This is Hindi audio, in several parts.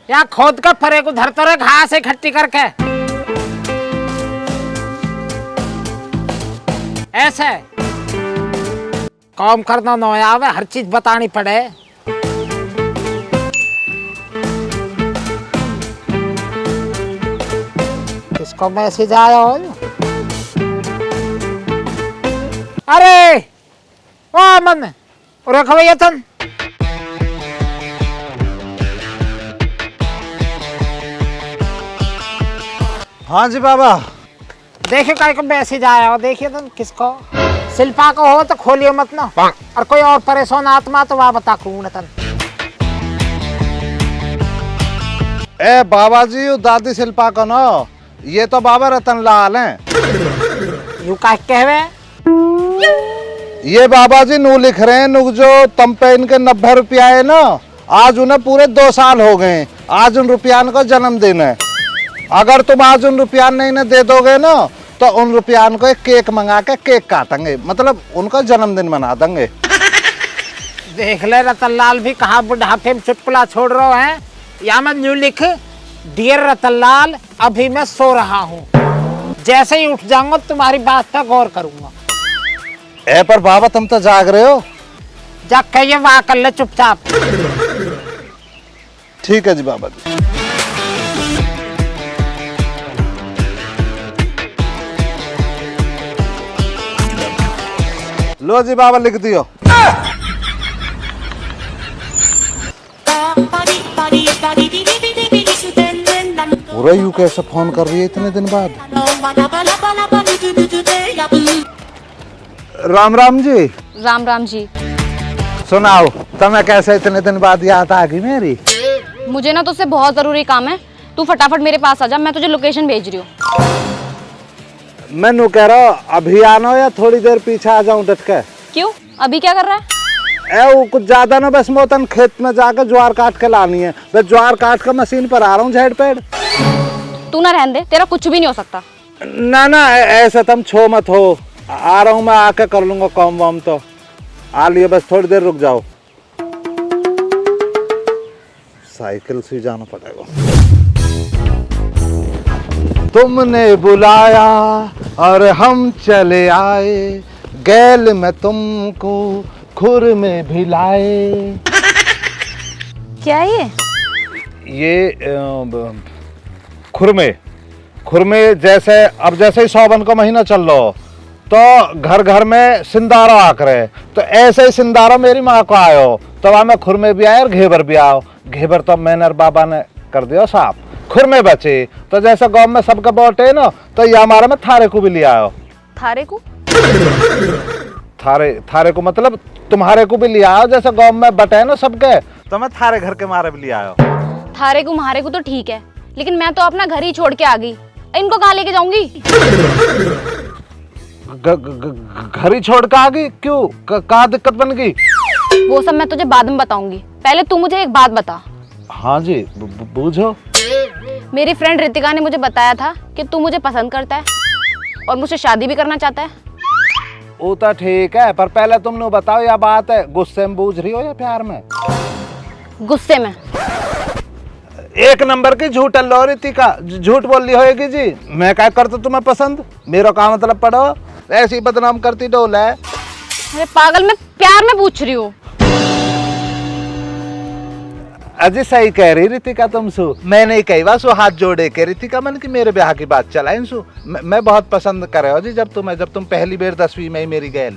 यहाँ खोद कर फरे को धरते रहे घास इकट्ठी करके, ऐसे काम करना न आवे, हर चीज बतानी पड़े। किसको मैसेज आया हो? अरे ओ अमन, और भैया तुम हाँ जी बाबा। देखियो काय को मैसेज आया हो, देखिए तुम किसको। शिल्पा को हो तो खोलियो मत ना, और कोई और परेशान आत्मा तो वह बता कौन तन। ए बाबा जी, यो दादी शिल्पा को न, ये तो बाबा रतन लाल हैं। यू का कहवे? ये बाबा जी नू लिख रहे हैं, नु जो तम पे इनके 90 रुपया है ना, आज उन्हें पूरे 2 साल हो गए। आज उन रुपयान को जन्मदिन है। अगर तुम आज उन रुपयान नहीं न दे दोगे ना, तो उन रुपयान को एक केक मंगा के केक काटेंगे, मतलब उनका जन्मदिन मना देंगे। देख ले रतनलाल भी कहाँ बुढ़ापे में चुटकुला छोड़ रहे हैं। या मैं न्यू लिख, डियर रतनलाल, अभी मैं सो रहा हूँ, जैसे ही उठ जाऊंगा तुम्हारी बात पर गौर करूंगा। ए पर बाबा तुम तो जाग रहे हो। जाग के ये वाह कर ले चुपचाप। ठीक है जी बाबा जी। लो जी बाबा लिख दियो। पूरा यू कैसे फोन कर रही है इतने दिन बाद? राम राम जी। राम राम जी। सुनाओ, तुम्हें कैसे इतने दिन बाद याद आ गई मेरी? मुझे ना तुझसे बहुत जरूरी काम है, तू फटाफट मेरे पास आ जा, मैं तुझे लोकेशन भेज रही हूँ। मैं नु कह रहा हूँ अभी आना या थोड़ी देर पीछे आ जाऊं डट के? क्यों, अभी क्या कर रहा है? वो कुछ ज्यादा ना, बस मोतन खेत में जाकर ज्वार काट के लानी है। बस ज्वार काट कर मशीन पर आ रहा हूँ झेड़ पेड़। तू ना रहने दे, तेरा कुछ भी नहीं हो सकता। ना ना ऐसा तुम छो मत हो, आ रहा हूँ मैं, आके कर लूंगा काम वाम। तो आ लियो, बस थोड़ी देर रुक जाओ। साइकिल से जाना पड़ेगा। तुमने बुलाया और हम चले आए, गैल में तुमको खुर में भी लाए। क्या है ये खुरमे जैसे, अब जैसे ही सावन का महीना चल रहा हो तो घर घर में सिंदारा आक रहे, तो ऐसे ही सिंदारा मेरी माँ को आयो, तो वहां में खुरमे भी आए और घेबर भी आओ। घेबर तो मैंने और बाबा ने कर दिया साफ, खुरमे बचे। तो जैसे गांव में सबका बांटे ना, तो ये हमारे में थारे को भी लिया आओ। थारे को? थारे को मतलब तुम्हारे को भी लिया आओ, जैसे गांव में बटे ना सबके, तो मैं थारे घर के मारे भी लिया आओ। थारे को मारे को तो ठीक है, लेकिन मैं तो अपना घर ही छोड़ के आ गई, इनको कहाँ लेके जाऊंगी? घर ही छोड़ के आ गई? क्यों, कहाँ दिक्कत बन गई? वो सब मैं तुझे बाद में बताऊंगी, पहले तू मुझे एक बात बता। हाँ जी बूझो। मेरी फ्रेंड रितिका ने मुझे बताया था कि तू मुझे पसंद करता है और मुझसे शादी भी करना चाहता है। वो तो ठीक है, पर पहले तुमने बताओ, या बात है गुस्से में बूझ रही हो या प्यार में? गुस्से में। एक नंबर की झूठ लो रितिका, झूठ बोल रही होगी जी। मैं क्या करता तुम्हें पसंद, मेरा का मतलब पढ़ो, ऐसी बदनाम करती डोल है। अरे पागल, मैं प्यार में पूछ रही हूँ। अजी सही कह रही रितिका तुम सु, मैंने कही बात सु हाथ जोड़े के रितिका मन की मेरे ब्याह की बात चला सु। मैं बहुत पसंद कर रहे हो जी, जब तुम पहली बार 10वीं में ही मेरी गैल।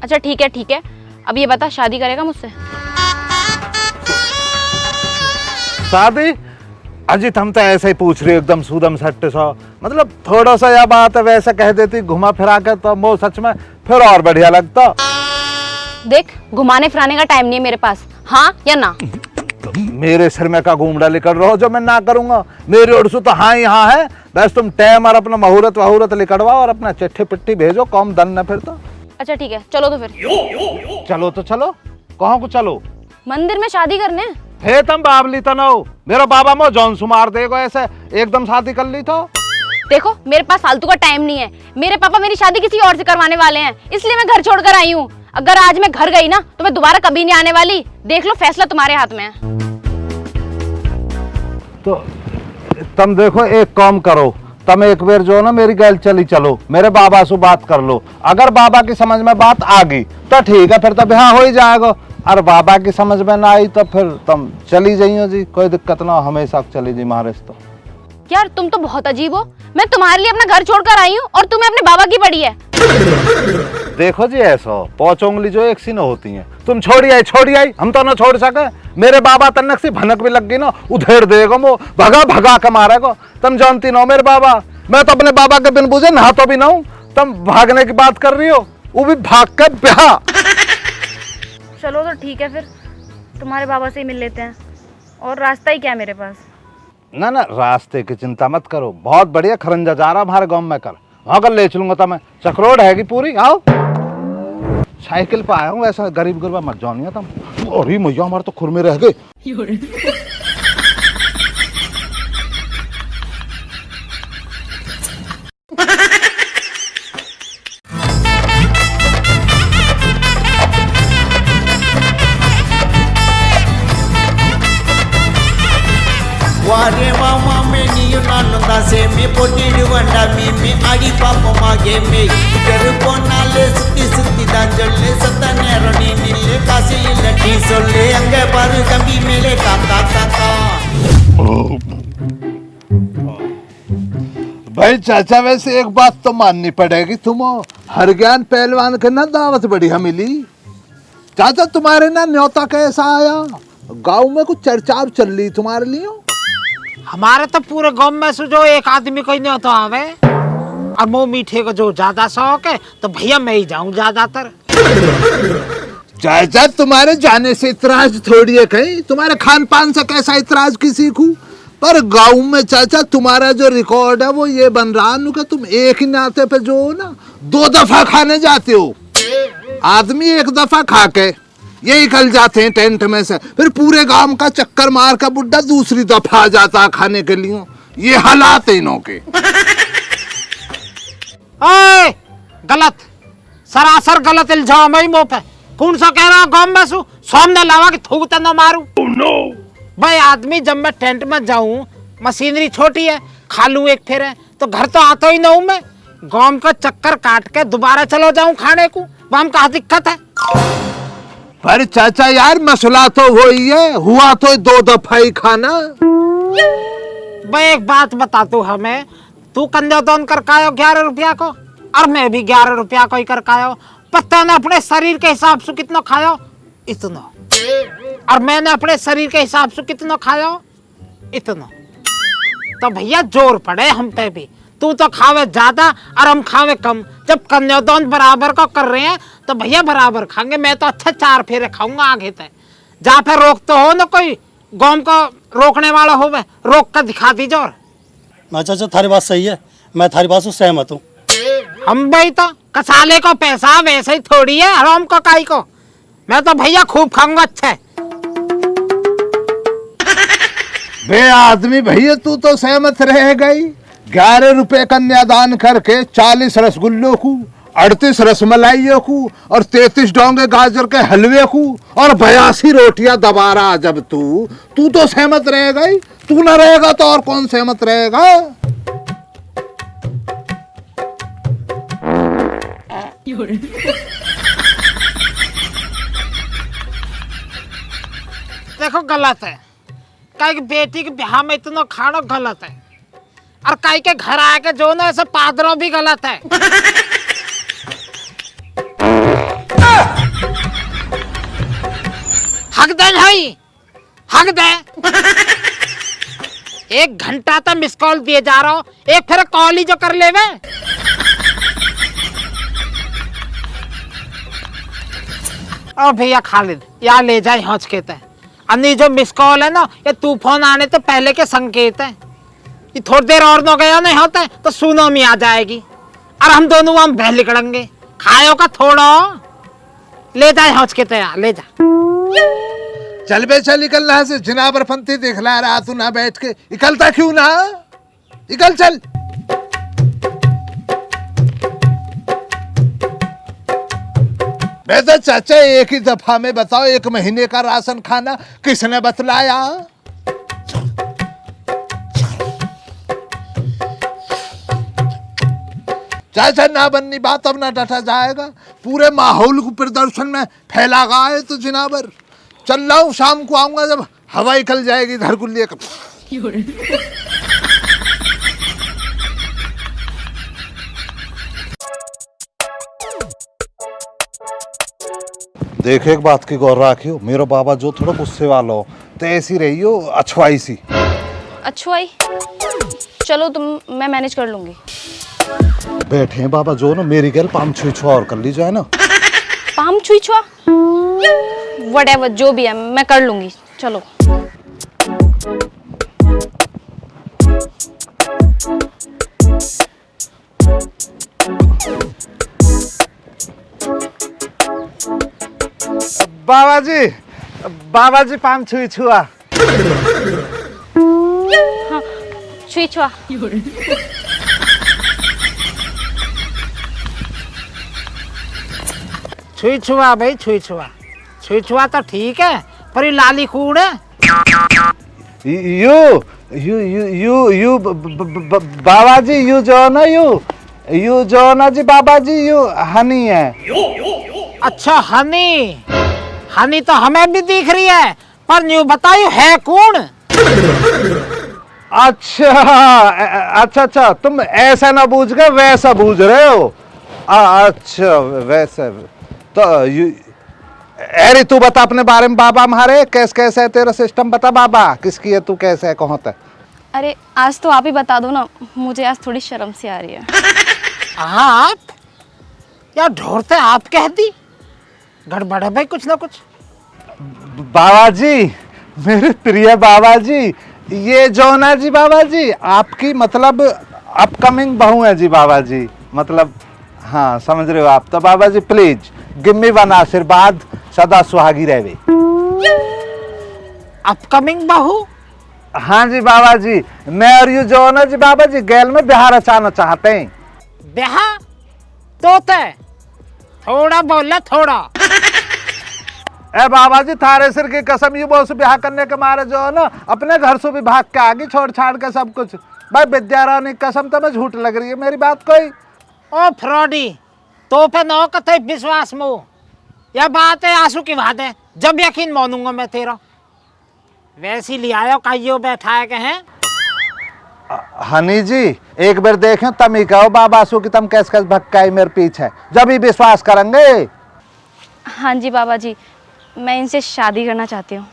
अच्छा ठीक है, अब ये बता, शादी करेगा मुझसे? शादी? अजी तुम तो ऐसे ही पूछ रही हो एकदम सूदम सट्टे सा, मतलब थोड़ा सा यह बात है वैसे कह देती घुमा फिरा के, तो वो सच में फिर और बढ़िया लगता। देख, घुमाने फिराने का टाइम नहीं है मेरे पास, हाँ या ना? मेरे सिर में का घूमड़ा लिखड़ रहो जो मैं ना करूंगा? मेरी ओर से तो हाँ ही हाँ है, बस तुम टाइम और अपना मुहूर्त वहूरत लिखड़वाओ और अपना चिट्ठी पिट्ठी भेजो, कौन दन न फिर तो। अच्छा ठीक है, चलो तो फिर। चलो तो चलो, कहाँ को चलो? मंदिर में शादी करने। हे तुम बाबली तो नो मेरा बाबा मो जौन सुमार देगो ऐसे एकदम शादी कर ली तो। देखो मेरे पास फालतू का टाइम नहीं है। मेरे पापा मेरी शादी किसी और से करवाने वाले हैं, इसलिए मैं घर छोड़कर आई हूँ। अगर आज मैं घर गई ना तो मैं दोबारा कभी नहीं आने वाली। देख लो, फैसला तुम्हारे हाथ में है। तो तुम देखो, एक काम करो, तुम एक बार जो ना मेरी गैल चली चलो, मेरे बाबा से बात कर लो। अगर बाबा की समझ में बात आ गई तो ठीक है, फिर तो ब्याह हो ही जाएगा। और बाबा की समझ में ना आई तो फिर तुम चली जाइयो जी, कोई दिक्कत ना, हमेशा चली जी महाराज। तो यार तुम तो बहुत अजीब हो। मैं तुम्हारे लिए अपना घर छोड़कर आई हूँ और तुम्हें अपने बाबा की पड़ी है। देखो जी, ऐसा पांच उंगली जो एक सी न होती है। तुम छोड़ी आई, हम तो ना छोड़ सके। मेरे बाबा तनक से भनक भी लग गई ना, उधेड़ देगा वो, भगा के मारेगा। तुम जानती ना मेरे बाबा, मैं तो अपने बाबा के बिन बुझे नहातो भी ना हूँ। तुम भागने की बात कर रही हो, वो भी भाग कर ब्याह। चलो तो ठीक है, फिर तुम्हारे बाबा से ही मिल लेते हैं। और रास्ता ही क्या है मेरे पास? ना रास्ते की चिंता मत करो, बहुत बढ़िया खरंजा जा रहा हमारे गांव में, कर वहां कर ले चलूंगा। तो मैं चक्रोड हैगी पूरी, आओ। साइकिल पे आया हूँ, ऐसा गरीब गुरबा मत जानिए तुम। अरे मैया, हमारे तो खुर में रह गए। वारे मामा में नियो नानुदा से में पोटीड वंडा में आड़ी पापो मागे में कर कोनाले सुत्ती दांजले सतने रणी नीले कासे लटी सोले अंगे पर कभी मेले काका भाई चाचा, वैसे एक बात तो माननी पड़ेगी, तुम हर ज्ञान पहलवान के ना दावत बढ़िया मिली। चाचा तुम्हारे ना न्योता कैसा आया? गांव में कुछ चर्चा चल रही तुम्हारे लिए? हमारे तो पूरे गांव में से जो एक आदमी कोई नहीं होता आवे, और मुँह मीठे को जो ज्यादा शौक है तो भैया मैं ही जाऊं ज्यादातर। चाचा तुम्हारे जाने से इतराज थोड़ी है, कहीं तुम्हारे खान पान से कैसा इतराज की सीखूं? पर गांव में चाचा तुम्हारा जो रिकॉर्ड है वो ये बन रहा है कि तुम एक ही नाते पे जो ना 2 दफा खाने जाते हो। आदमी एक दफा खा के ये निकल जाते हैं टेंट में से, फिर पूरे गांव का चक्कर मार का बुड्ढा दूसरी दफा आ जाता है खाने के लिए। ये हालात है इनों के। ओए, गलत, सरासर गलत इल्जाम है मुंह पे। कौन सा कह रहा गांव में सु सामने लावा कि थूकता ना मारू। भाई आदमी जब मैं टेंट में जाऊं, मशीनरी छोटी है, खा लूं एक फिर है, तो घर तो आता ही ना हूं मैं। गांव का चक्कर काट के दोबारा चलो जाऊं खाने को, वहां कहा दिक्कत है? पर चाचा यार, मसला तो वही है, हुआ तो 2 दफा ही खाना। भाई एक बात बता तू हमें, तू कन्यादान कर कायो 11 रुपया को, और मैं भी 11 रुपया को ही कर कायो। पता ना अपने शरीर के हिसाब से कितना खायो, इतना। और मैंने अपने शरीर के हिसाब से कितना खायो, इतना। तो भैया जोर पड़े हम पे भी। तू तो खावे ज्यादा और हम खावे कम। जब कन्यादान बराबर को कर रहे हैं तो भैया बराबर खाएंगे। मैं तो अच्छा 4 फेरे खाऊंगा आगे तक। जहाँ पे रोक तो हो ना, कोई गांव को रोकने वाला हो, रोक कर दिखा दीजिए। और ना चाचा, थारी बात सही है, मैं थारी बात से सहमत हूँ। हम भाई तो कसाले को पैसा वैसे ही थोड़ी है, हराम को काई को। मैं तो भैया खूब खाऊंगा। अच्छा है बे आदमी, भैया तू तो सहमत रह गई। 11 रुपए कन्यादान करके 40 रसगुल्लों को, 38 रसमलाइयों को और 33 डोंगे गाजर के हलवे को और 82 रोटियां दबा रहा। जब तू तो सहमत रह गई, तू ना रहेगा तो और कौन सहमत रहेगा? देखो गलत है, काई की बेटी के ब्याह में इतना खाना गलत है, और काई के घर आके जो ना ऐसे पादरों भी गलत है। हक दे भाई, हक दे। 1 घंटा तक मिस कॉल दिए जा रहा हो, एक फिर कॉल ही जो कर लेवे। ओ भैया खालिद, या ले जाए हौच के तय। अन्नी जो मिस कॉल है ना, ये तूफान आने तो पहले के संकेत है। ये थोड़ी देर और न गया नहीं होता तो सुनामी आ जाएगी और हम दोनों वहां बह निकलेंगे। खायो का थोड़ा ले जाए हौच के तय, ले जा। चल बे चल निकल रहा से जनाबर पंथी दिखला रहा तू ना बैठ के निकलता क्यों ना निकल चल। बेटा चाचा एक ही दफा में बताओ 1 महीने का राशन खाना किसने बतलाया? चाचा ना बननी बात अब ना डटा जाएगा, पूरे माहौल को प्रदर्शन में फैला गया है तो जनाबर चल रहा हूँ, शाम को आऊंगा जब हवा निकल जाएगी घर को लेकर। देख एक बात की गौर रखियो, मेरा बाबा जो थोड़ा गुस्से वाला हो तो ऐसी रही हो अछवाई सी। अच्छुआई? चलो मैं मैनेज कर लूंगी। बैठे हैं बाबा जो ना मेरी गैल पाम छुई छुआ और कर ली जाए ना। पाम छुई छुआ व्हाटएवर जो भी है मैं कर लूंगी, चलो। बाबा जी पाम छुई छुआ। हाँ छुई छुआ। छुई छुआ भाई, छुई छुआ, छुई छुआ तो ठीक है, पर ये लाली कूड़ है। यू बाबा जी यू जो ना जी बाबा जी यू हनी है। अच्छा हनी, हनी तो हमें भी दिख रही है, पर न्यू बताइयो है कौन? अच्छा तुम ऐसा ना बूझ गए वैसा बूझ रहे हो। अच्छा वैसे तो अरे तू बता अपने बारे में बाबा हमारे कैसे है तेरा सिस्टम बता बाबा, किसकी है तू, कैसे है कहाँ तक? अरे आज तो आप ही बता दो ना, मुझे आज थोड़ी शर्म सी आ रही है। आप या ढोरते आप कह दी, गड़बड़ है भाई कुछ ना कुछ। बाबा जी मेरे प्रिय बाबा जी, ये जो ना जी बाबा जी आपकी मतलब अपकमिंग बहू है जी बाबा जी, मतलब हाँ समझ रहे हो आप तो बाबा जी प्लीज गिव मी वन आशीर्वाद, सदा सुहागी रहे। अपकमिंग बहू? हाँ जी बाबा जी, मैं और यू जो ना जी बाबा जी गैल में बिहार रचाना चाहते हैं। ब्याह तोते थोड़ा बोला थोड़ा। ए बाबा जी थारे सिर की कसम, यू बहुत से ब्याह करने के मारे जो है ना अपने घर से भी भाग के आगे छोड़ छाड़ के सब कुछ। भाई विद्यारानी कसम तो मैं झूठ लग रही है मेरी बात कोई? ओ फ्रॉडी, तो पे नो कते विश्वास मो, यह बात है आंसू की बात है, जब यकीन मानूंगा मैं तेरा। वैसी ले आयो काइयो बैठाए के हैं। हनी जी एक बार देखें तम ही कहो बाबा सु की तुम कैसे भक्काई मेरे पीछे, जब ही विश्वास करेंगे। हाँ जी बाबा जी, मैं इनसे शादी करना चाहती हूँ।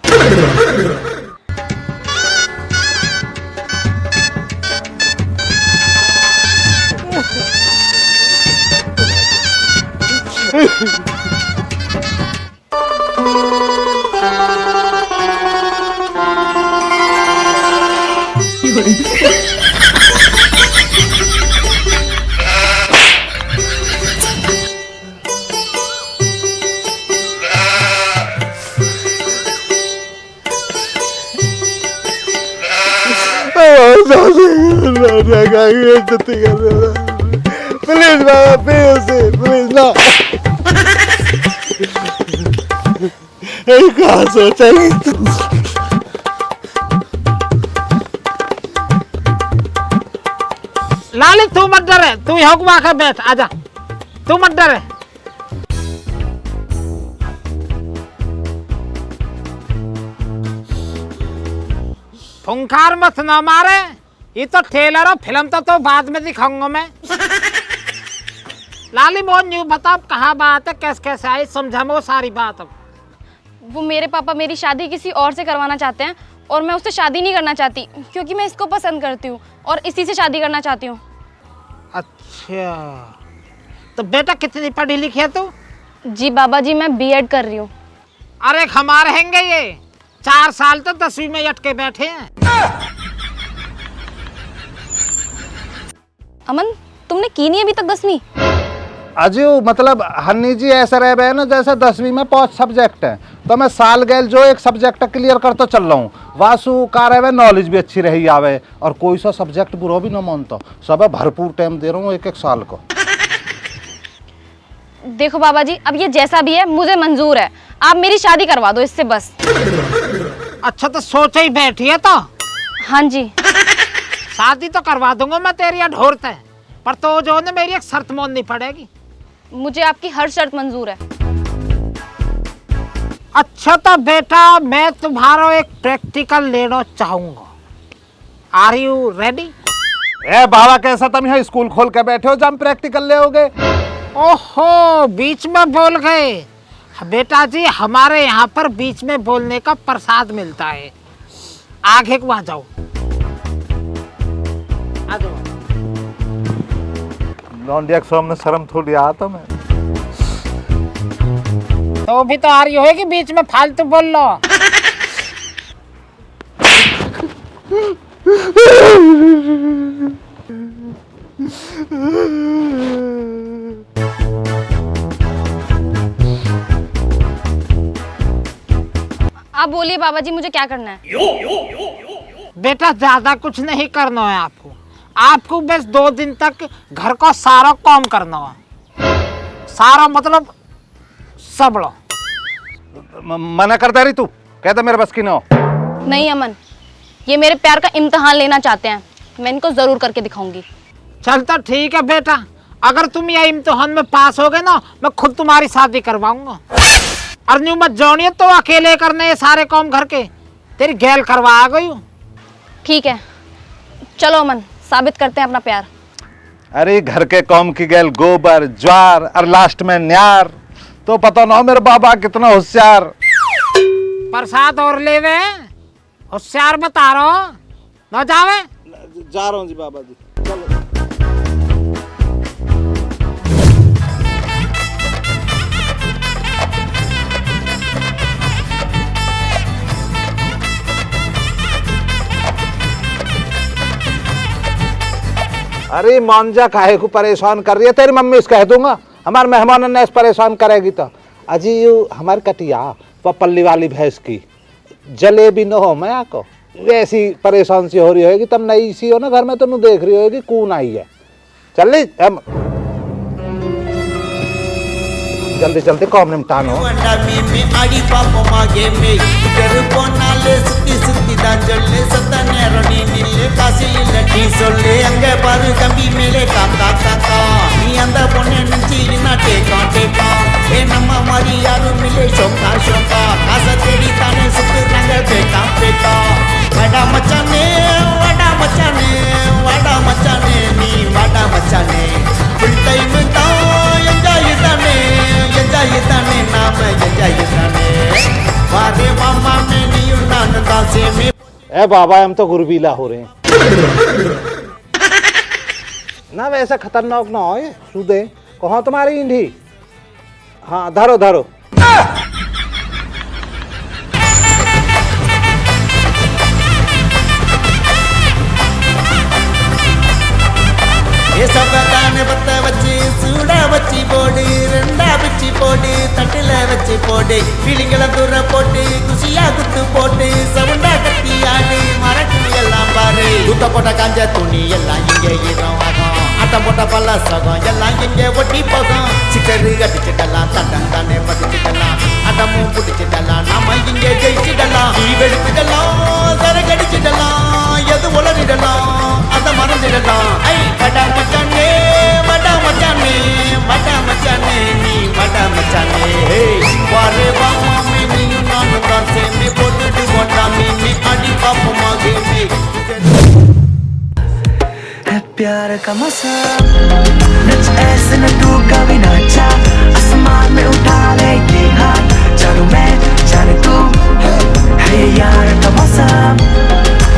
प्लीज बाबा प्लीज ना कहा सोचेंगे। लाली तू मत डरे, तू यहाँ को आकर बैठ, आजा, तू मत डरे। फुंकार मत ना मारे, ये तो ट्रेलर और फिल्म तो बाद में दिखाऊंगा मैं। लाली मोहन यूँ बता कहाँ बात है, कैसे आई, समझा मैं वो सारी बात। अब वो मेरे पापा मेरी शादी किसी और से करवाना चाहते हैं और मैं उससे शादी नहीं करना चाहती, क्योंकि मैं इसको पसंद करती हूँ और इसी से शादी करना चाहती हूँ। अच्छा तो बेटा कितनी पढ़ी लिखी है तू? जी बाबा जी मैं बीएड कर रही हूँ। अरे हमारे हैंगे ये 4 साल तो 10वीं में अटके बैठे हैं। अमन तुमने की नहीं अभी तक 10वीं? अजू मतलब हन्नी जी ऐसा रह गए ना जैसे 10वीं में 5 सब्जेक्ट है, तो मैं साल गैल जो एक सब्जेक्ट क्लियर कर तो चल रहा हूँ, वासु कार है नॉलेज भी अच्छी रही आवे, और कोई सा सब्जेक्ट बुरा भी ना मानता, सब भरपूर टाइम दे रहा हूँ एक साल को। देखो बाबा जी, अब ये जैसा भी है मुझे मंजूर है, आप मेरी शादी करवा दो इससे बस। अच्छा तो सोच ही बैठी है तो हाँ जी। शादी तो करवा दूंगा मैं तेरी ढोरते, पर तो जो है मेरी एक शर्त माननी पड़ेगी। मुझे आपकी हर शर्त मंजूर है। अच्छा तो बेटा मैं तुम्हारा एक प्रैक्टिकल लेना चाहूंगा, आर यू रेडी? ए बाबा कैसा तुम यहाँ स्कूल खोल के बैठे हो जब प्रैक्टिकल ले होगे? ओहो बीच में बोल गए बेटा जी, हमारे यहाँ पर बीच में बोलने का प्रसाद मिलता है, आगे को आ जाओ, आ जाओ। लौंडिया के सामने शर्म थोड़ी आता मैं। तो भी तो आ रही होगी बीच में फालतू बोल लो। आप बोलिए बाबा जी, मुझे क्या करना है? बेटा ज्यादा कुछ नहीं करना है आपको, आपको बस 2 दिन तक घर का सारा काम करना है, सारा मतलब सब लो। मना करता रही तू, कहता मेरे बस की ना हो। नहीं अमन, ये मेरे प्यार का इम्तिहान लेना चाहते हैं, मैं इनको जरूर करके दिखाऊंगी। चल तो ठीक है बेटा, अगर तुम ये इम्तिहान में पास हो गए ना, मैं खुद तुम्हारी शादी करवाऊंगा। और न्यू मत जानिए तो अकेले करने ये सारे काम घर के, तेरी गैल करवा आ गई हूँ। ठीक है, चलो अमन साबित करते हैं अपना प्यार। अरे घर के काम की गैल गोबर ज्वार और लास्ट में न्यार, तो पता ना हो मेरे बाबा कितना होशियार। प्रसाद और लेवे, होशियार बता रहा हो ना, जावे जा रहा हूँ जी बाबा जी। अरे मांझा काहे को परेशान कर रही है, तेरी मम्मी से कह दूंगा, हमारे मेहमान ने परेशान करेगी तो। अजी यू हमारी कटिया वो पल्ली वाली भैंस की जलेबी न हो मैं को वैसी परेशान सी हो रही होगी, तब नई सी हो ना घर में तो देख रही होगी कौन आई है। चल हम जल्दी जल्दी काम निपटानो। अंडा में आड़ी पाप मागे में करुपो नाले सुत्ती सुत्ती दांजले सतने रनी नीले कासी लटी सोले अंगे पर कभी मेले काका काका नी अंदर पोने नंची ना टेका टेका ए नम्मा मारी यारू मिले शोका शोका कासा तेरी ताने सुत रंग बेटा बेटा वाडा मचाने नी वाडा मचाने फुल टाइम ता एंजॉय ताने नाम एंजॉय ताने वारे मामा में नी उन्नान दासे में। ए बाबा हम तो गुरबीला हो रहे हैं ना, वैसे खतरनाक ना हो सुदे। कहाँ तुम्हारी ईंधी? हाँ धरो धरो। ये सब दाने बत्ता बच्ची सूड़ा बच्ची बोडी रंडा बच्ची बोडी तटले बच्ची बोडी फीलिंगला दूर पोटी खुशिया गुत्तु पोटी सवंडा कत्ती आडी मराठी ಎಲ್ಲ ಬಾರಿ ಊಟ ಪೋಟ ಕಾಂಜ ತುಣಿ ಎಲ್ಲ ಹಿಂಗೆ ಇರೋವಾಗ ಆಟ ಪೋಟ ಪಲ್ಲ ಸಗ ಎಲ್ಲ ಹಿಂಗೆ ಒಟ್ಟಿ ಹೋಗ ಚಿಕ್ಕರಿ ಅಡಿಚಿಡಲ್ಲ ತಟ್ಟಂತಾನೆ ಬದಿಚಿಡಲ್ಲ ಅಡಮು ಪುಡಿಚಿಡಲ್ಲ ನಮ್ಮ ಹಿಂಗೆ ಜಯಿಚಿಡಲ್ಲ ಈ ಬೆಳೆಚಿಡಲ್ಲ ಸರಗಡಿಚಿಡಲ್ಲ ಎದು ಒಳರಿಡಲ್ಲ ಅದ ಮರದಿಡಲ್ಲ ಐ ಬಡ ಮಚಾನೆ ನೀ ಬಡ ಮಚಾನೆ ಹೇ ವಾರೆ ಬಾಮ ಮೇ ನೀನು ನಾನು ದಾಸೆ ಮೇ ಬೋಟು ಬೋಟಾ ಮೇ ಅಡಿ ಪಾಪ ಮಾಗೆ ಮೇ है प्यार का मौसम नच ऐसे न तू कभी नाचा आसमान में उठा ले ये हाथ चारों मैं जाने तू है यार का मौसम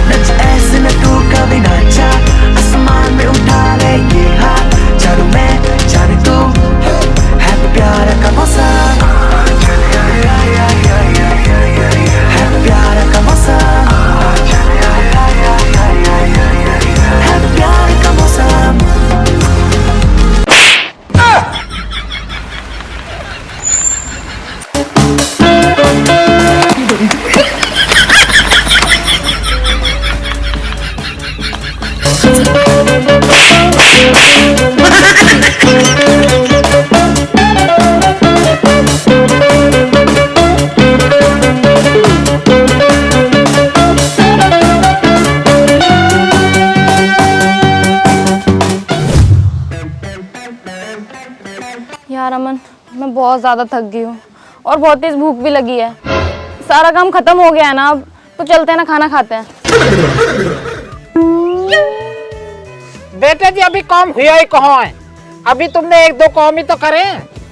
नच ऐसे न तू कभी नाचा आसमान में उठा ले ये हाथ चारों मैं जाने तू है प्यार का मौसम है प्यार का मौसम है प्यार का मौसम। यार अमन, मैं बहुत ज़्यादा थक गई हूँ और बहुत तेज भूख भी लगी है। सारा काम खत्म हो गया है ना, अब तो चलते हैं ना, खाना खाते हैं। बेटे जी अभी काम हुआ ही कहाँ है? अभी तुमने एक दो काम ही तो करे।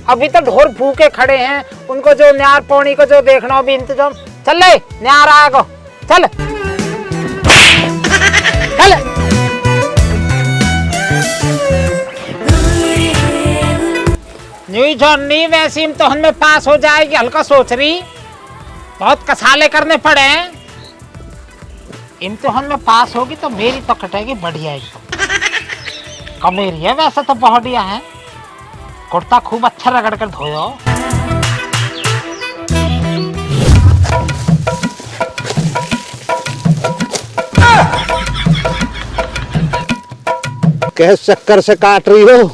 अभी तो ढोर भूखे खड़े हैं, उनको जो न्यार पौनी को जो देखना हो भी इंतजाम। चल ले न्यार आएगा, चल चल। न्यू जॉनी वैसे इम्तिहान में पास हो जाएगी, हल्का सोच रही। बहुत कसाले करने पड़े हैं। इम्तिहान में पास होगी तो मेरी तो कटेगी बढ़िया एकदम। कमेरी है वैसे तो बढ़िया है। कुर्ता खूब अच्छा रगड़ कर धोयो। किस चक्कर से काट रही हो?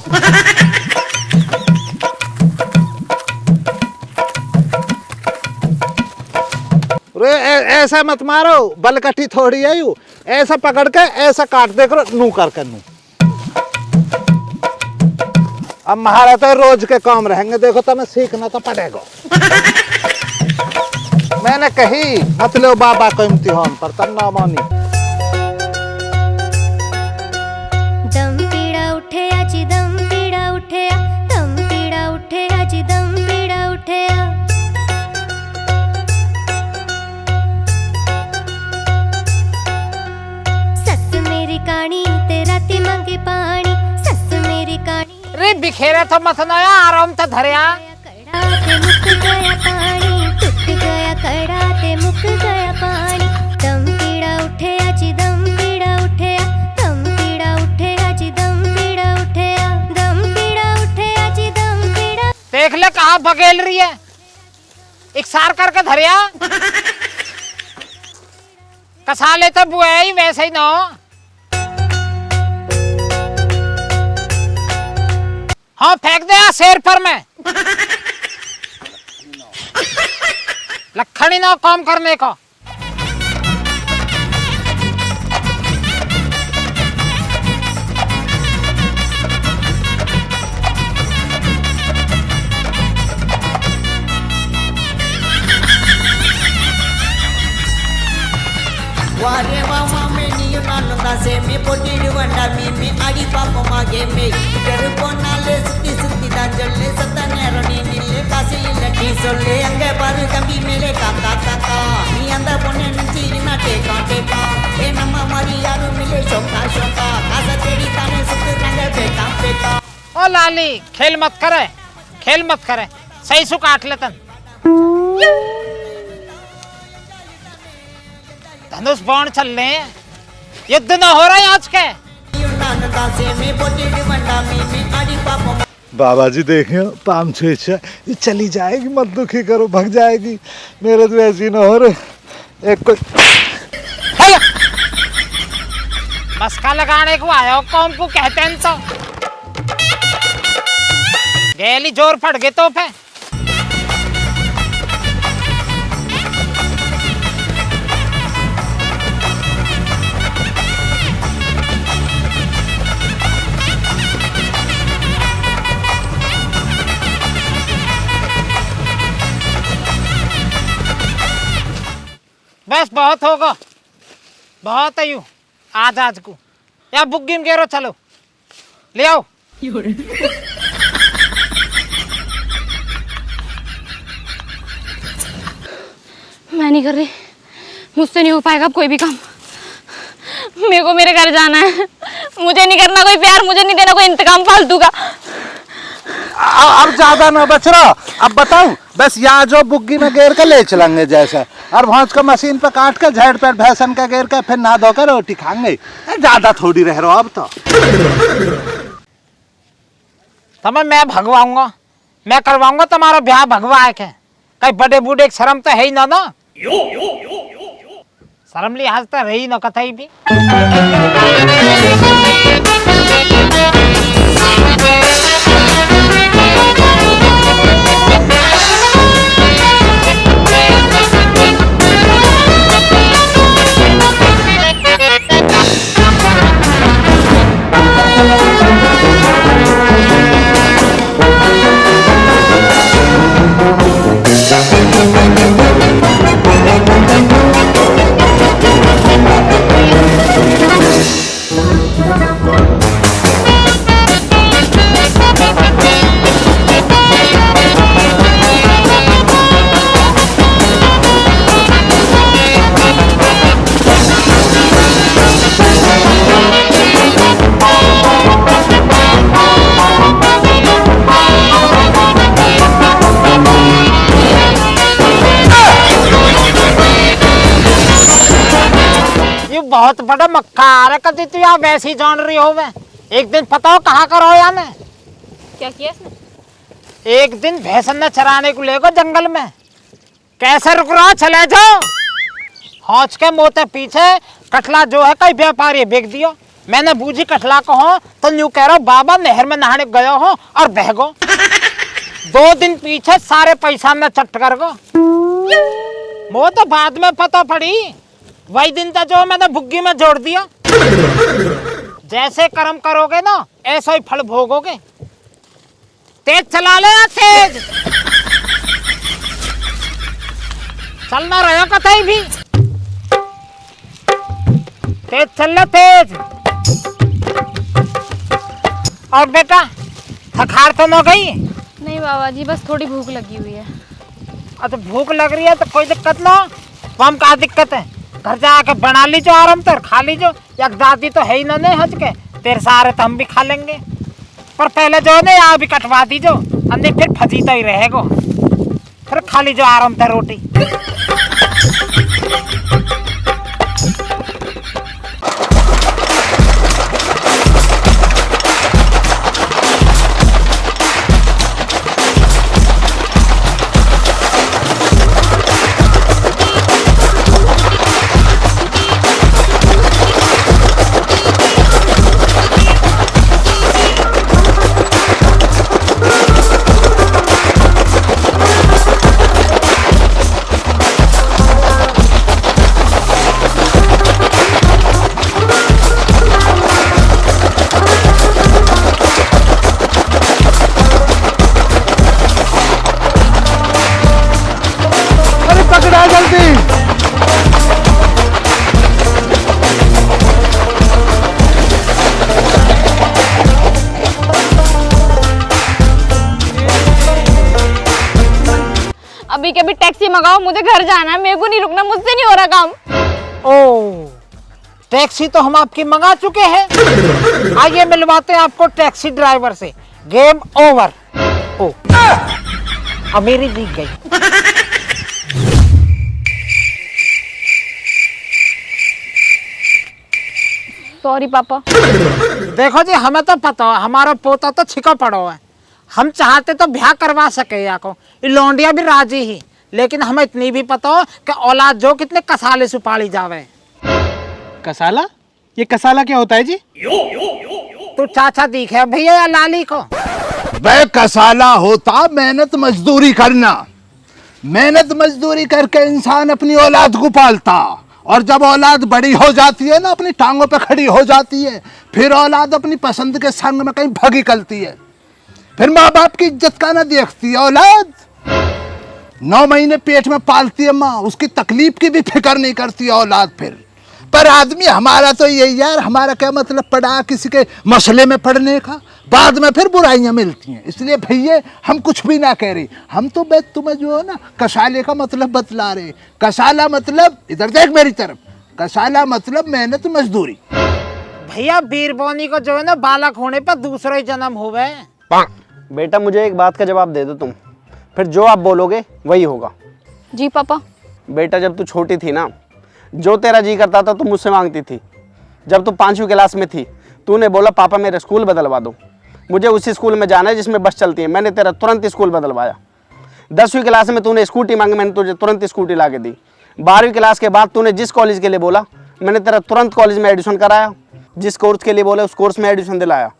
ऐसा मत मारो, बलकटी थोड़ी है यू। ऐसा पकड़ के ऐसा काट दे करो, नू करके नू। अब महाराज तो रोज के काम रहेंगे, देखो तुम्हें सीखना तो पड़ेगा। मैंने कही मत लो बाबा को इम्तिहान पर, तब ना मानी। दम पीड़ा उठे अजी दम पीड़ा उठे, दम पीड़ा उठे अजी दम पीड़ा उठे। सस मेरी कानी तेरा ती मंगे पानी, सस मेरी कानी। रे बिखेरा तो मत नया, आराम तो धरिया। कड़ा ते मुक गया पानी, टूट गया कड़ा ते मुक गया पानी। दम पीड़ा उठे अजी दम पीड़ा उठे, दम पीड़ा उठे अजी दम पीड़ा उठे, दम पीड़ा उठे अजी दम पीड़ा। देख ले कहाँ भगेल रही है, इकसार करके धरिया। कसाले तो बुआ ही वैसे ही ना। हाँ फेंक दे शेर पर मैं। लखनी ना काम करने का। वारे वामा में नियो नानो दासे में पोटीडु वंडा में आड़ी पापा मागे में तेरुको नाले सुत्ती सुत्ती दांजले सतने रोनी नीले कासी लटी सोले अंगे बारू कभी मेले काका काका नी अंदा पोने नुची ना टेका टेका ए नम्मा मारी यारू मिले शोका शोका कासा तेरी ताने सुत्ती रंगे बेटा बेटा। ओ लाली खेल मत करे, खेल मत करे, सही सु काट लेतन। धनुष बाण चल रहे हैं, युद्ध न हो रहा है आज के। बाबा जी देखे पाम छे ये चली जाएगी, मत दुखी करो, भग जाएगी। मेरे तो ऐसी ना हो रहे। एक कोई मस्का लगाने को आया कौन को कहते हैं तो गैली जोर पड़ गए तो पे। बस बहुत होगा, बहुत है यू आज को। या बुग्गी में गेरो चलो ले आओ। मैं नहीं कर रही, मुझसे नहीं हो पाएगा अब कोई भी काम। मेरे को मेरे घर जाना है, मुझे नहीं करना कोई प्यार, मुझे नहीं देना कोई इंतकाम फालतू का। अब ज्यादा ना बच रहा। अब बताऊं, बस यहाँ जो बुग्गी में गेर के ले चलेंगे जैसे, और भौंस को मशीन पे काट के झेड़ पेट भैंसन का गेर के फिर नहा धोकर रोटी खाएंगे। ज्यादा थोड़ी रह रहा अब तो। तुम्हें मैं भगवाऊंगा, मैं करवाऊंगा तुम्हारा ब्याह भगवा के। कई बड़े बूढ़े शर्म तो है ही ना। शर्म लिहाज तो रही ना कथई भी। बहुत बड़ा मक्का आ रहा कदी तू यहाँ वैसी जान रही हो वे। एक दिन पता हो कहाँ करो या मैं क्या किया इसने? एक दिन भैंसन ने चराने को ले गो जंगल में। कैसे रुक रहा, चले जाओ। हौच के मोते पीछे कटला जो है कई व्यापारी बेच दियो। मैंने बूझी कटला को हो तो यूं कह रहा बाबा नहर में नहाने गयो हो और बह गो। 2 दिन पीछे सारे पैसा में चट कर गो। वो तो बाद में पता पड़ी, वही दिन था जो मैंने भुग्गी में जोड़ दिया। जैसे कर्म करोगे ना ऐसा ही फल भोगोगे। तेज चला ले, तेज चलना रहो कतई भी, तेज चल ले तेज। और बेटा थकान तो न गई? नहीं बाबा जी, बस थोड़ी भूख लगी हुई है। अच्छा भूख लग रही है तो कोई दिक्कत ना हो। हम का दिक्कत है, घर जाके बना लीजो आराम तर खा लीजो। एक दादी तो है ही ना नहीं हज के, तेरे सारे तो हम भी खा लेंगे। पर पहले जो है ना यहाँ भी कटवा दीजो, अंदर फिर फजीता ही रहेगो। फिर खा लीजो आराम तर रोटी। अभी के अभी टैक्सी मंगाओ, मुझे घर जाना है, मेरे को नहीं रुकना, मुझसे नहीं हो रहा काम। ओ टैक्सी तो हम आपकी मंगा चुके हैं। आइए मिलवाते हैं आपको टैक्सी ड्राइवर से। Game over. ओ अब मेरी जीत गई। सॉरी पापा। देखो जी हमें तो पता है हमारा पोता तो छिका पड़ो है। हम चाहते तो ब्याह करवा सके या को, लौंडिया भी राजी ही, लेकिन हमें इतनी भी पता हो कि औलाद जो कितने कसाले से पाली जावे। कसाला? ये कसाला क्या होता है जी? तू चाचा दिखे भैया या लाली को? वह कसाला होता मेहनत मजदूरी करना। मेहनत मजदूरी करके इंसान अपनी औलाद को पालता, और जब औलाद बड़ी हो जाती है ना, अपनी टांगों पे खड़ी हो जाती है, फिर औलाद अपनी पसंद के संग में कहीं भगी निकलती है। फिर माँ बाप की इज्जत का ना देखती है औलाद। 9 महीने पेट में पालती है माँ, उसकी तकलीफ की भी फिक्र नहीं करती है औलाद। फिर पर आदमी हमारा तो यही यार, हमारा क्या मतलब पड़ा किसी के मसले में पड़ने का, बाद में फिर बुराइयां मिलती हैं। इसलिए भैया हम कुछ भी ना कह रहे, हम तो बस तुम्हें जो है ना कसाले का मतलब बतला रहे। कसाला मतलब, इधर देख मेरी तरफ, कसाला मतलब मेहनत मजदूरी। भैया बीरबोनी को जो है ना बालक होने पर दूसरा ही जन्म होवे। बेटा मुझे एक बात का जवाब दे दो तुम, फिर जो आप बोलोगे वही होगा। जी पापा। बेटा जब तू छोटी थी ना, जो तेरा जी करता था तू मुझसे मांगती थी। जब तू 5वीं क्लास में थी, तूने बोला पापा मेरे स्कूल बदलवा दो, मुझे उसी स्कूल में जाना है जिसमें बस चलती है। मैंने तेरा तुरंत स्कूल बदलवाया। 10वीं क्लास में तूने स्कूटी मांगी, मैंने तुझे तुरंत स्कूटी ला के दी। 12वीं क्लास के बाद तूने जिस कॉलेज के लिए बोला, मैंने तेरा तुरंत कॉलेज में एडमिशन कराया। जिस कोर्स के लिए बोला उस कोर्स में एडमिशन दिलाया।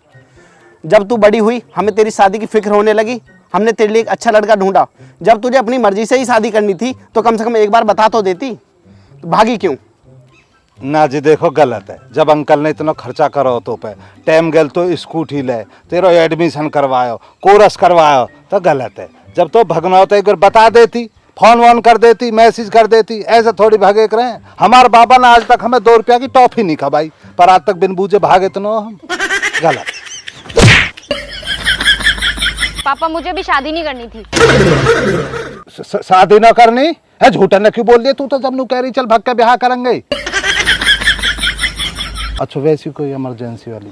जब तू बड़ी हुई, हमें तेरी शादी की फिक्र होने लगी, हमने तेरे लिए एक अच्छा लड़का ढूंढा। जब तुझे अपनी मर्जी से ही शादी करनी थी तो कम से कम एक बार बता तो देती, तो भागी क्यों? ना जी देखो गलत है। जब अंकल ने इतना खर्चा करो तो पे टाइम गल तो स्कूटी ले, तेरा एडमिशन करवायो, कोर्स करवायो, तो गलत है। जब तो भगना होता एक बार बता देती, फोन वोन कर देती, मैसेज कर देती, ऐसे थोड़ी भागे कर रहे। हमारे बाबा ने आज तक हमें 2 रुपया की टॉफी नहीं खवाई, पर आज तक बिन बूझे भागे तो न हम। गलत। पापा मुझे भी शादी नहीं करनी थी। शादी ना करनी है? झूठा ने क्यों बोल दिया? तू तो जब नू कह रही चल भाग के ब्याह करेंगे। अच्छा वैसी कोई इमरजेंसी वाली?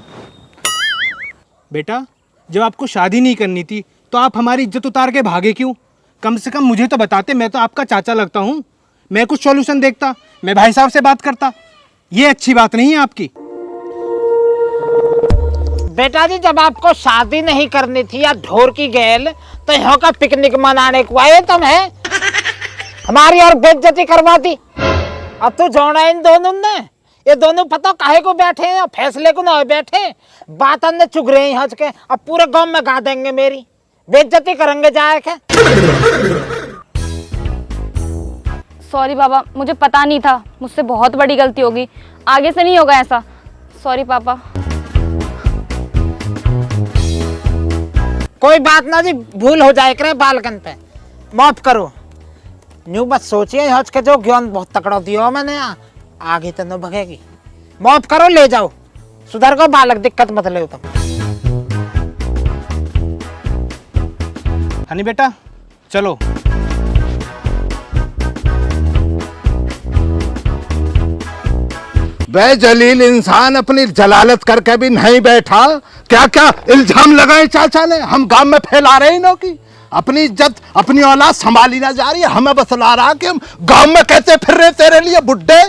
बेटा जब आपको शादी नहीं करनी थी तो आप हमारी इज्जत उतार के भागे क्यों? कम से कम मुझे तो बताते, मैं तो आपका चाचा लगता हूँ। मैं कुछ सॉल्यूशन देखता, मैं भाई साहब से बात करता। ये अच्छी बात नहीं है आपकी। बेटा जी जब आपको शादी नहीं करनी थी या ढोर की गैल तो यहाँ का पिकनिक मनाने को आए तुम है, हमारी और बेइज्जती करवा दी। अब तो जोड़ा इन दोनों ने, ये दोनों पता काहे को बैठे हैं, फैसले को ना बैठे, बात अन्य चुग रहे हैं हंस के। अब पूरे गांव में गा देंगे, मेरी बेइज्जती करेंगे जाए के। सॉरी पापा, मुझे पता नहीं था, मुझसे बहुत बड़ी गलती होगी, आगे से नहीं होगा ऐसा। सॉरी पापा। कोई बात ना जी, भूल हो जाए करे बालकन पे, माफ करो। न्यू बस सोचिए हज के जो ज्ञान बहुत तकड़ा दियो मैंने, आगे तो न भगेगी। माफ करो, ले जाओ, सुधर को बालक, दिक्कत मत ले तुम। हनी बेटा चलो। वह जलील इंसान अपनी जलालत करके भी नहीं बैठा। क्या क्या इल्जाम लगाए चाचा ने हम गांव में फैला रहे इन्हों की। अपनी इज्जत अपनी औलाद संभाली ना जा रही है, हमें बतला रहा कि हम गांव में कैसे फिर रहे तेरे लिए बुड्ढे।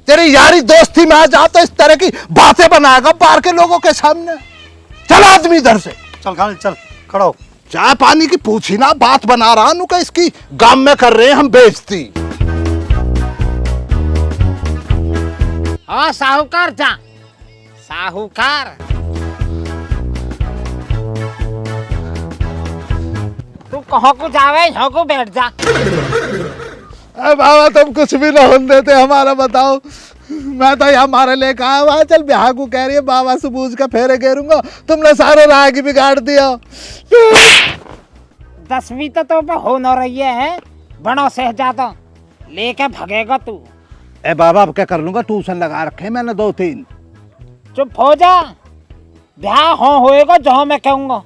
तेरी यारी दोस्ती में आ जा तो इस तरह की बातें बनाएगा बाहर के लोगों के सामने। चल आदमी इधर से चल खाली चल, खड़ा हो। चाय पानी की पूछी ना, बात बना रहा हूं कि इसकी गांव में कर रहे हैं हम बेइज्जती। हाँ साहूकार जा, साहूकार। तू कहाँ को जावे, यहाँ को बैठ जा। अरे बाबा तुम कुछ भी ना होने देते हमारा, बताओ। मैं तो यहाँ हमारे लेकर आया हुआ, चल ब्याह को कह रही है बाबा से पूछ के फेरे घेरूंगा, तुमने सारे राह की बिगाड़ दिया। 10वीं तो हो न रही है, बड़ो शहजादा लेके भगेगा तू। ए बाबा अब क्या कर लूंगा, ट्यूशन लगा रखे मैंने 2-3। चुप हो जा, ब्याह होएगा जहाँ मैं कहूँगा,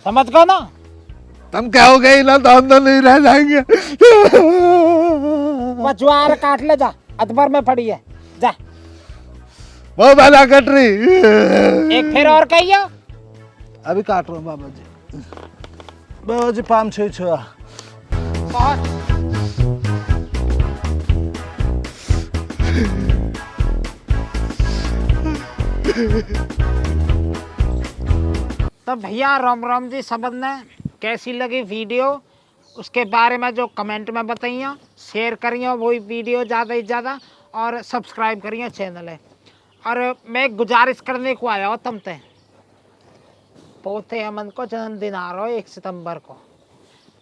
समझ गो ना। तुम कहोगे ही ना तो हम तो नहीं रह जाएंगे। वो ज्वार काट ले जा, अदबर में पड़ी है, जा। वो बना कट रही। एक फिर और कहियो। अभी काट रहा हूँ बाबा जी। बाबा जी 5-6 छुआ। बहुत तो भैया राम राम जी, समझने कैसी लगी वीडियो, उसके बारे में जो कमेंट में बताइए, शेयर करिए वही वीडियो ज़्यादा से ज़्यादा, और सब्सक्राइब करिए चैनल है। और मैं गुजारिश करने को आया हो तुमसे, पोते अमन को जन्मदिन आ रहा हो 1 सितंबर को,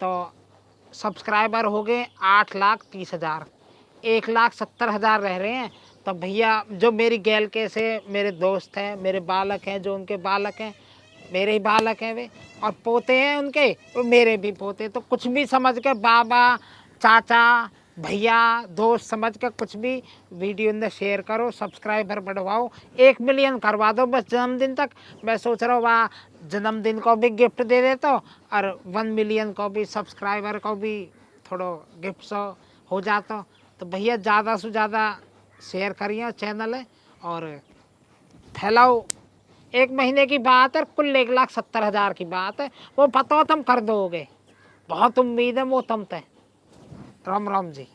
तो सब्सक्राइबर हो गए 8,30,000, 1,70,000 रह रहे हैं। तो भैया जो मेरी गैल के से मेरे दोस्त हैं, मेरे बालक हैं, जो उनके बालक हैं मेरे ही बालक हैं वे, और पोते हैं उनके, वो मेरे भी पोते। तो कुछ भी समझ के बाबा, चाचा, भैया, दोस्त समझ के कुछ भी वीडियो अंदर शेयर करो, सब्सक्राइबर बढ़वाओ, 1 मिलियन करवा दो बस जन्मदिन तक। मैं सोच रहा हूँ वहाँ जन्मदिन को भी गिफ्ट दे देता हूँ, और 1 मिलियन को भी, सब्सक्राइबर को भी थोड़ा गिफ्ट हो जाता। तो भैया ज़्यादा से ज़्यादा शेयर करिए चैनल है, और फैलाओ। 1 महीने की बात है, कुल 1,70,000 की बात है, वो पता तुम कर दोगे, बहुत उम्मीद है वो तुम ते। राम राम जी।